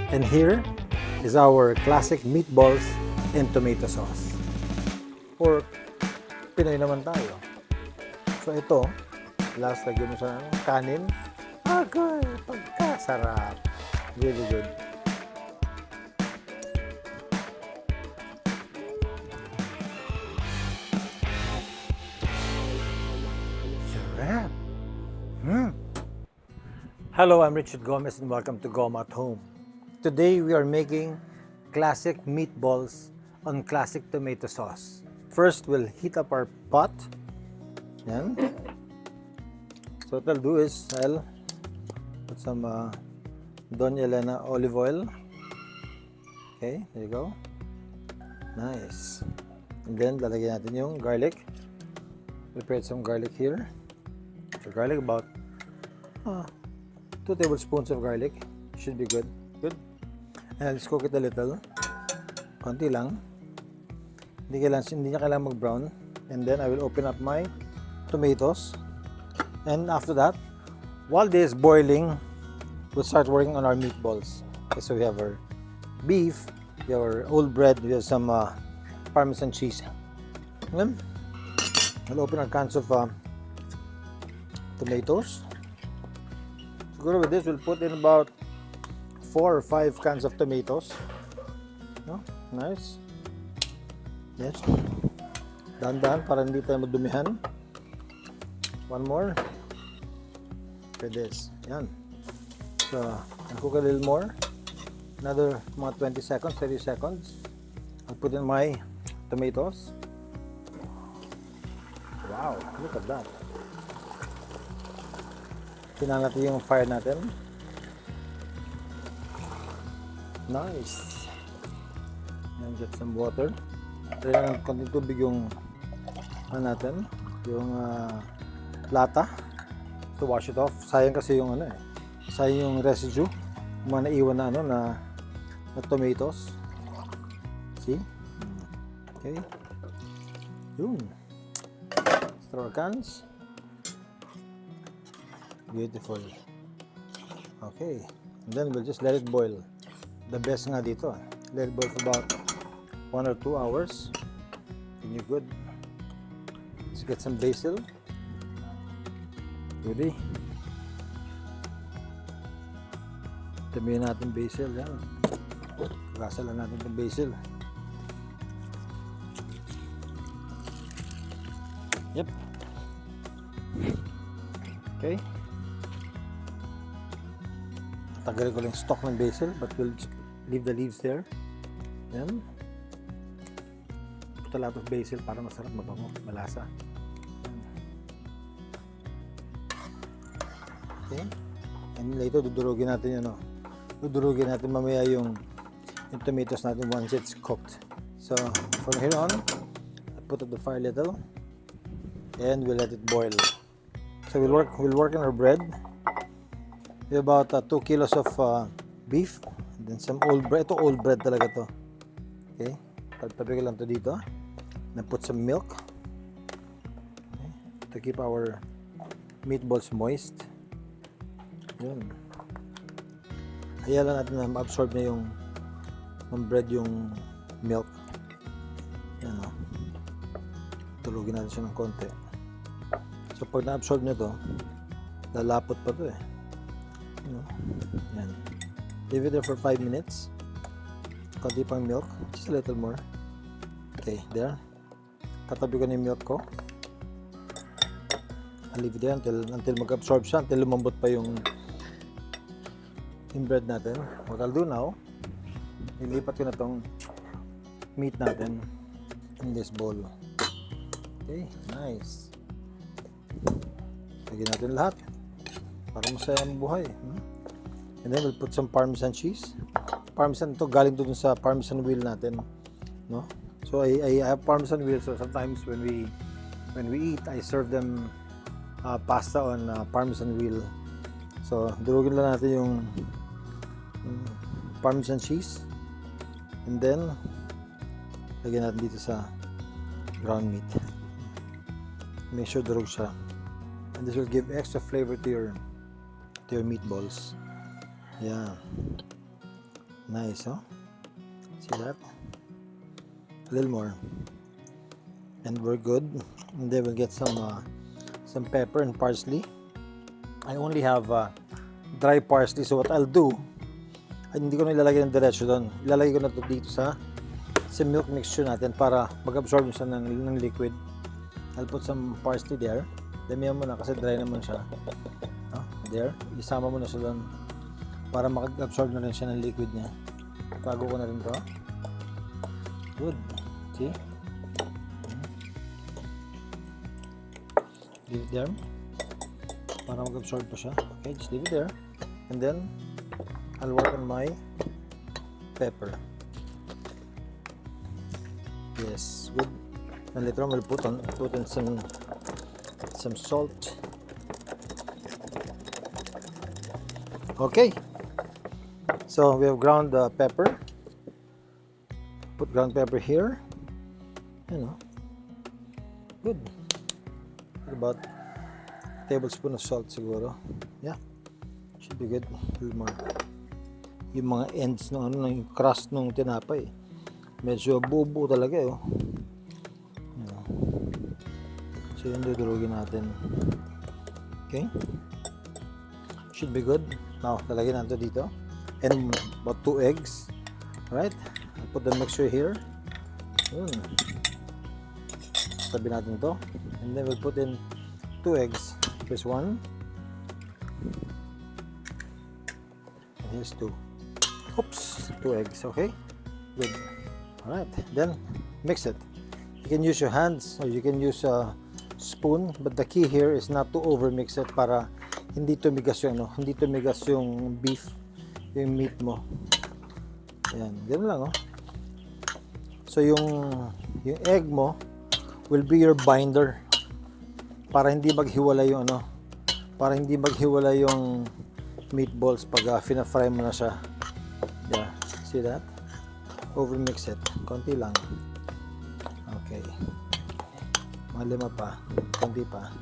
And here is our classic meatballs and tomato sauce. Or Pinoy naman tayo. So ito, last lagyan mo sa kanin. Agay, pagkasarap. Really good. Sarap. Hello, I'm Richard Gomez and welcome to Goma At Home. Today we are making classic meatballs on classic tomato sauce. First, we'll heat up our pot. Yan. So what I'll do is I'll put some Doña Elena olive oil. Okay, there you go. Nice. And then lalagyan natin yung garlic. Prepare some garlic here. So garlic about 2 tablespoons of garlic. Should be good. Good. And let's cook it a little. Konti lang. Hindi niya kailangan mag-brown. And then I will open up my tomatoes. And after that, while this is boiling, we'll start working on our meatballs. Okay, so we have our beef, we have our old bread, we have some Parmesan cheese. And then we'll open our cans of tomatoes. Siguro with this, we'll put in about 4 or 5 cans of tomatoes. No? Nice. Yes. Dahan-dahan para hindi tayo madumihan. One more. Okay, this. Yan. So, I'll cook a little more. Another mga 20 seconds, 30 seconds. I'll put in my tomatoes. Wow, look at that. Tingnan natin yung fire natin. Nice. And get some water. Try ng konting tubig yung natin, yung lata. To wash it off. Sayang kasi yung sayang yung residue. Yung mga naiwan na na tomatoes. See? Okay. Yun. Throw our cans. Beautiful. Okay. And then we'll just let it boil. The best nga dito. Let it boil for about 1 or 2 hours. And you're good. Let's get some basil. Ready? Tabihin natin basil. Yan. Gasalan natin itong basil. Yep. Okay. Tagal ko lang stock ng basil, but we'll leave the leaves there. Yan. Put a lot of basil para masarap, mabango, malasa. Okay. And later, dudurugin natin yun. Dudurugin natin mamaya yung tomatoes natin once it's cooked. So, from here on, I put up the fire a little and we'll let it boil. So we'll work on our bread. We have about 2 kilos of beef, and then some old bread. Ito old bread talaga to. Okay, tabi ko lang to dito. Then put some milk, okay, to keep our meatballs moist. Yun. Hayaan lang natin na ma-absorb na yung bread yung milk. Yan o. Tulugin natin siya ng konti. So pag na-absorb na to, lalapot pa to eh. Yan. Leave it there for 5 minutes. Konti pang milk, just a little more. Okay, there. Tatabi ko na yung milk ko. I'll leave it there until mag-absorb siya, until lumambot pa yung bread natin. What I'll do now, ilipat ko na tong meat natin in this bowl. Okay, nice. Lagyan natin lahat para masaya ang buhay. And then we'll put some Parmesan cheese. Parmesan to galing doon sa Parmesan wheel natin, no? So I have Parmesan wheel, so sometimes when we eat, I serve them pasta on Parmesan wheel. So durugin lang natin yung Parmesan cheese, and then lagyan natin dito sa ground meat. Make sure durog siya, and this will give extra flavor to your meatballs. Yeah. Nice, huh? See that? A little more. And we're good. And then we'll get some pepper and parsley. I only have dry parsley, so what I'll do, ay hindi ko na ilalagay ng diretso doon. Ilalagay ko na ito dito sa milk mixture natin para mag-absorb siya ng liquid. I'll put some parsley there. Damihan mo na kasi dry naman siya. There. Isama mo na siya doon para mag-absorb na rin siya ng liquid niya. Tago ko na rin to. Good. See? Leave it there para mag-absorb pa siya. Okay, just leave it there. And then, I'll work on my pepper. Yes, good. And later on, we'll put in some salt. Okay. So we have ground pepper. Put ground pepper here. Good. About a tablespoon of salt siguro. Yeah. Should be good. A little more. Yung mga ends ng ng crust ng tinapay. Medyo buo-buo talaga eh. So yun dudurugin natin. Okay. Should be good. Now, lalagyan natin dito. And about 2 eggs. Alright. I'll put the mixture here. Tabi natin ito. And then we'll put in 2 eggs. Here's 1. And here's 2. Oops. 2 eggs. Okay. Good. Alright. Then, mix it. You can use your hands or you can use a spoon. But the key here is not to overmix it para hindi tumigas yung hindi tumigas yung beef, yung meat mo. Ayan, ganun lang So yung egg mo will be your binder para hindi maghiwalay yung para hindi maghiwalay yung meatballs pag fina-fry mo na siya. Yeah, see that? Overmix it, konti lang. Okay. Mga 5 pa, konti pa.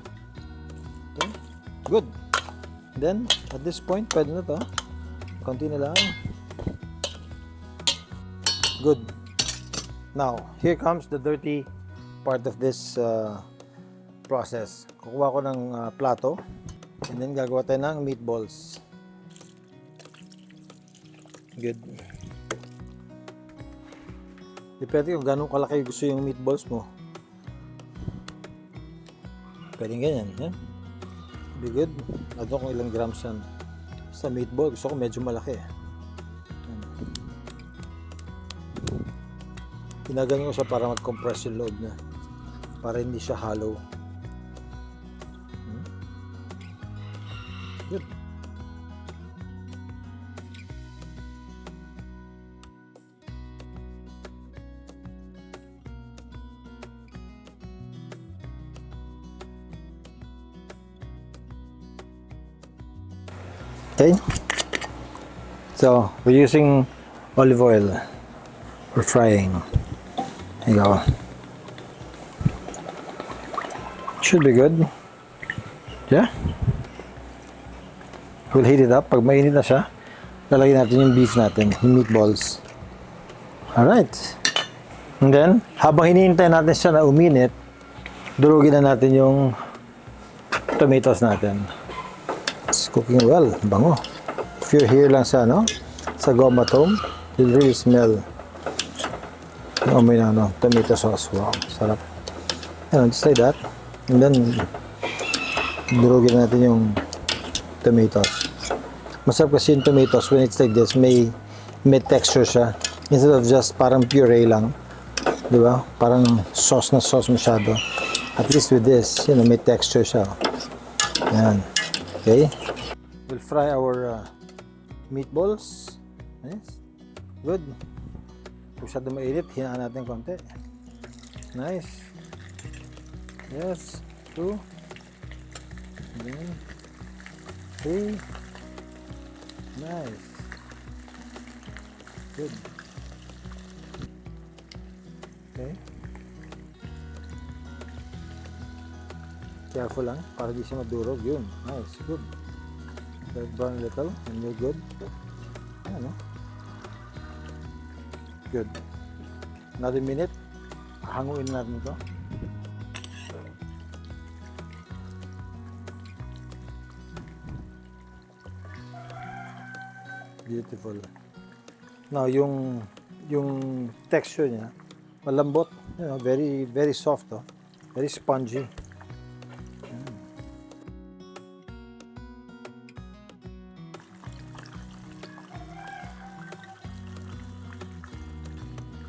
Okay, good. Then, at this point, pwede na to. Konti na lang. Good. Now, here comes the dirty part of this process. Kukuha ko ng plato. And then, gagawa tayo ng meatballs. Good. Depende kung gano'ng kalaki gusto yung meatballs mo. Pwedeng ganyan. Yeah? Be good. Ano kung ilang grams yan sa meatball. Gusto ko medyo malaki. Ginaganyan ko siya para mag-compress yung loob na. Para hindi siya hollow. Good. Okay, so we're using olive oil for frying. There you go. Should be good. Yeah. We'll heat it up. Pag mainit na siya, lalagyan natin yung beef natin, yung meatballs. Alright. And then, habang hinihintay natin siya na uminit, durugin na natin yung tomatoes natin. It's cooking well. Bango. If you're here lang sa sa Goma At Home, you'll really smell yung amoy ng tomato sauce. Wow, sarap. Just like that. And then durugin natin yung tomatoes. Masarap kasi yung tomatoes when it's like this, may texture siya instead of just parang puree lang, di ba? Parang sauce na sauce masyado. At least with this, may texture siya. Yan. Okay, we'll fry our meatballs. Nice. Good. Kung masyado mainit, hinaan natin konti. Nice. Yes. 2. And then 3. Nice. Good. Okay. Careful lang, para di siya madurog. Yun. Nice. Good. Let it burn a little and you're good. Good. Another minute. Hanguin natin ito. Beautiful. Now, yung texture niya, malambot. You know, very, very soft. Oh. Very spongy.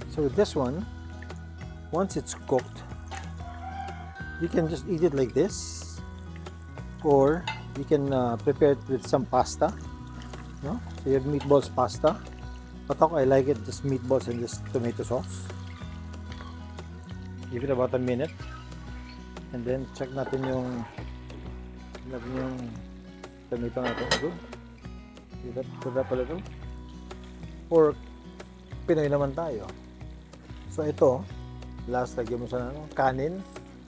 So with this one, once it's cooked, you can just eat it like this, or you can prepare it with some pasta. No? So you have meatballs pasta. But I like it just meatballs and just tomato sauce. Give it about a minute, and then check natin yung tomato natin. Good. Put up a little. Or Pinoy naman tayo. So ito, last lagyan mo sa kanin.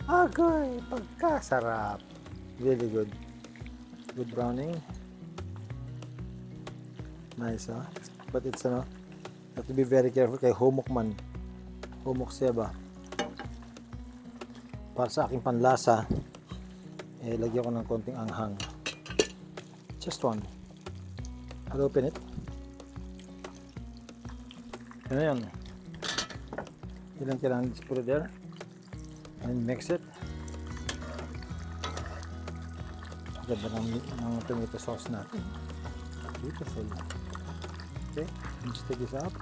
Agoy, pagkasarap. Really good. Good browning. Nice, huh? But it's have to be very careful kay humok man. Humok siya ba? Para sa aking panlasa, lagyan ko ng konting anghang. Just one. I'll open it. Yan na yan. Ilang kailangan, just put it there and mix it. Ganda ng tomato sauce natin. Beautiful. Okay, let's take this out.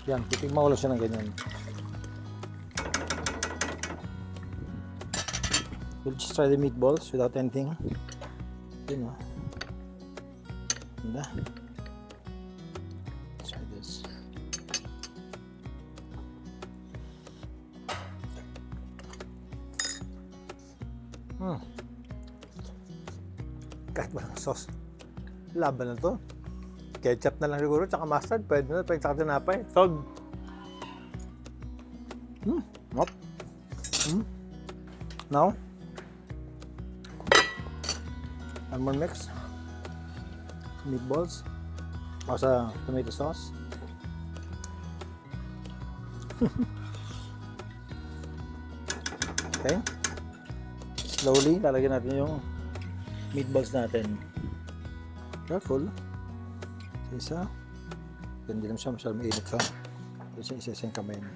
Yan, titigma ko lang siya ng ganyan. We'll just try the meatballs without anything. You know. Ganda. Kahit walang sauce, laban na to. Ketchup na lang siguro, tsaka mustard, pwede na, pwede tsaka tinapay. Sold. Hop. Now, one more mix. Meatballs. O sa tomato sauce. Okay. Slowly, lalagyan natin yung meatballs natin. Careful. Isa. Hindi naman siya masyadong mainit, ha? Kasi isa-isa yung kamay niya.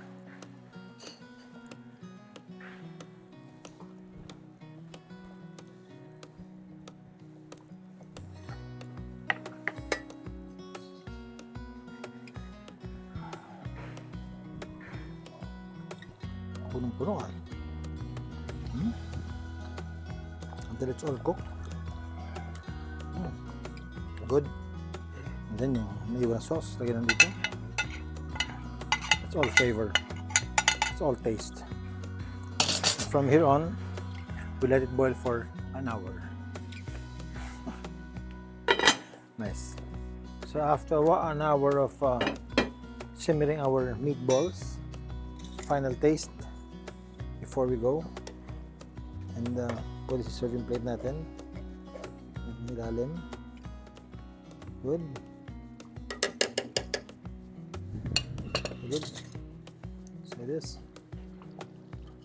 Punong-puno, ha? Until it's all cooked. Good. And then yung may iwan sauce, lagyan nandito. It's all flavor. It's all taste. And from here on, we let it boil for an hour. Nice. So after an hour of simmering our meatballs, final taste before we go. And put this serving plate natin. Ilalim. Good. Good. So this.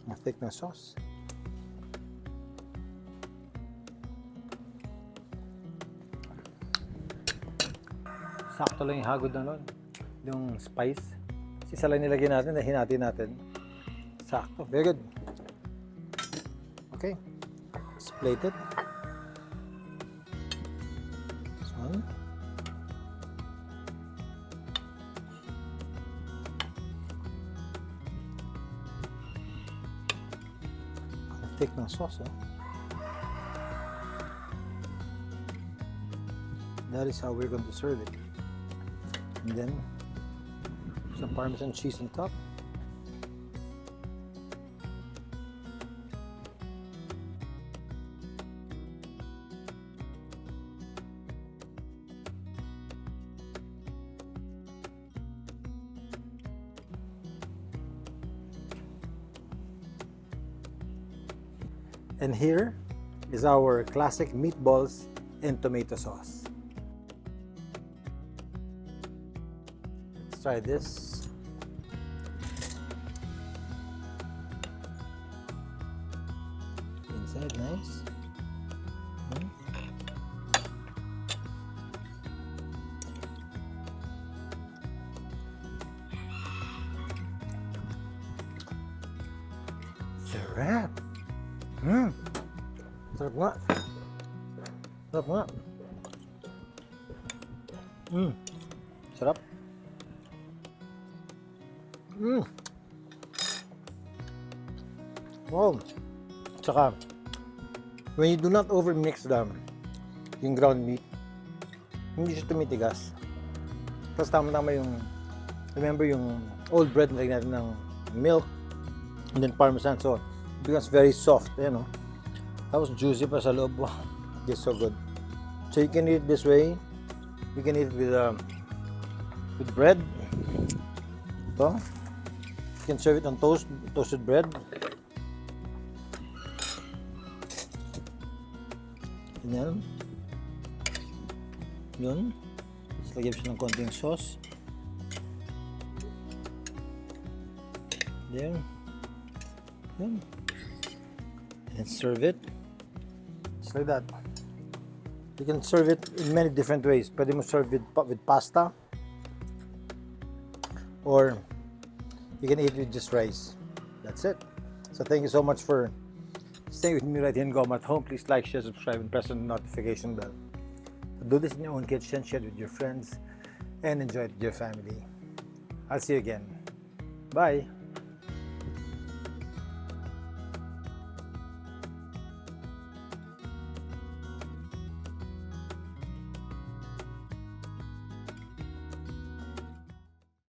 A thick na sauce. Sakto lang yung hagod na nun. Yung spice. Isa lang nilagay natin, hinati natin. Sakto. Very good. Okay. Let's plate it. This one. Thick ng sauce, eh? That is how we're going to serve it. And then some Parmesan cheese on top. And here is our classic meatballs and tomato sauce. try this. Inside, nice. Sarap. Sarap nga. Sarap nga. Sarap. Wow. Tsaka, when you do not overmix yung ground meat, hindi siya tumitigas. Tapos tama-tama yung, remember yung old bread na natin ng milk, and then Parmesan, so it becomes very soft, you know. Tapos juicy pa sa loob. Wow, it's so good. So you can eat it this way. You can eat it with bread. Ito. You can serve it on toasted bread. Ganyan. Yun. Tapos lagyan siya ng konting sauce. There. Yun. And serve it. Just like that. You can serve it in many different ways. Pwede mo serve it with pasta. Or you can eat it with just rice. That's it. So thank you so much for staying with me right here in Goma At Home. Please like, share, subscribe, and press the notification bell. Do this in your own kitchen, share it with your friends, and enjoy it with your family. I'll see you again. Bye.